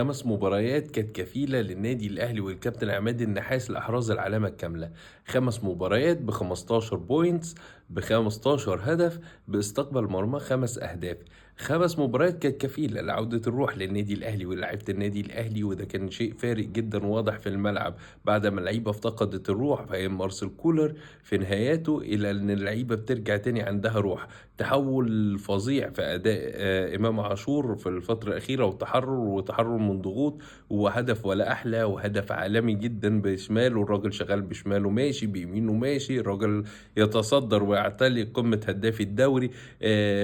5 مباريات كانت كفيلة للنادي الأهلي والكابتن عماد النحاس لإحراز العلامة الكاملة، 5 مباريات ب15 بوينتس ب15 هدف باستقبال مرمى 5 أهداف، 5 مباريات كانت كفيلة لعودة الروح للنادي الأهلي ولاعيبة النادي الأهلي، وده كان شيء فارق جدًا وواضح في الملعب، بعد ما اللعيبة افتقدت الروح في أيام مارسيل كولر في نهاياته إلى إن اللعيبة بترجع تاني عندها روح، تحول فظيع في أداء إمام عاشور في الفترة الأخيرة وتحرر من ضغوط، وهدف ولا أحلى وهدف عالمي جدًا بشماله، الراجل شغال بشماله ماشي، بيمينه ماشي، الراجل يتصدر ويعتلي قمة هدافي الدوري.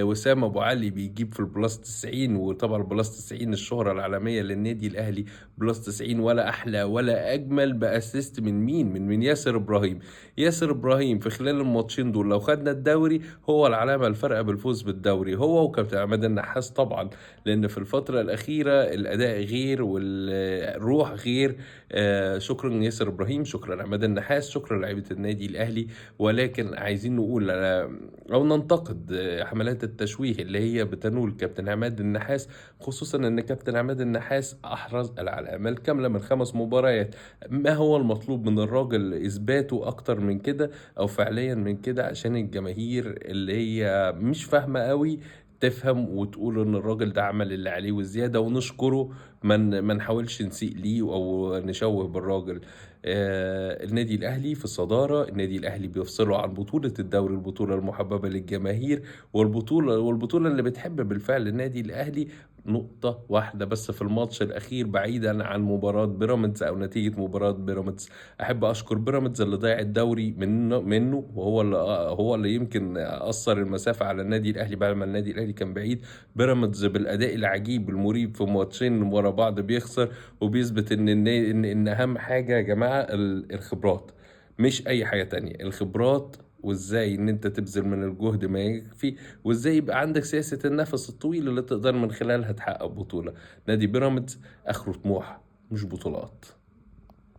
وسام أبو علي بيجيب في +90 وطبعًا +90 الشهرة العالمية للنادي الأهلي، +90 ولا أحلى ولا أجمل بassist من مين؟ من ياسر إبراهيم. ياسر إبراهيم في خلال الماتشين دول لو خدنا الدوري هو العلامة الفارقة بالفوز بالدوري، هو وكابتن عماد النحاس طبعًا، لأن في الفترة الأخيرة الأداء غير الروح غير. شكرًا ياسر إبراهيم، شكرًا عماد النحاس، شكرًا لعيبة النادي الأهلي، ولكن عايزين نقول أو ننتقد حملات التشويه اللي هي بتنول كابتن عماد النحاس، خصوصًا إن كابتن عماد النحاس أحرز العلامة الكاملة من 5 مباريات. ما هو المطلوب من الراجل إثباته أكتر من كده أو فعليًا من كده عشان الجماهير اللي هي مش فاهمة أوي تفهم وتقول إن الراجل ده عمل اللي عليه وزيادة ونشكره، ما نحاولش نسيء ليه أو نشوه بالراجل. النادي الأهلي في الصدارة، النادي الأهلي بيفصله عن بطولة الدوري، البطولة المحببة للجماهير، والبطولة اللي بتحب بالفعل النادي الأهلي، نقطة واحدة بس في الماتش الأخير بعيدًا عن مباراة بيراميدز أو نتيجة مباراة بيراميدز. أحب أشكر بيراميدز اللي ضيّع الدوري منه، وهو اللي هو اللي يمكن قصّر المسافة على النادي الأهلي بعد ما النادي الأهلي كان بعيد. بيراميدز بالأداء العجيب المريب في ماتشين ورا بعض بيخسر، وبيثبت إن إن أهم حاجة يا جماعة الخبرات، مش أي حاجة تانية، الخبرات وإزاي إن أنت تبذل من الجهد ما يكفي، وإزاي يبقى عندك سياسة النَفَس الطويل اللي تقدر من خلالها تحقق بطولة. نادي بيراميدز آخره طموح مش بطولات.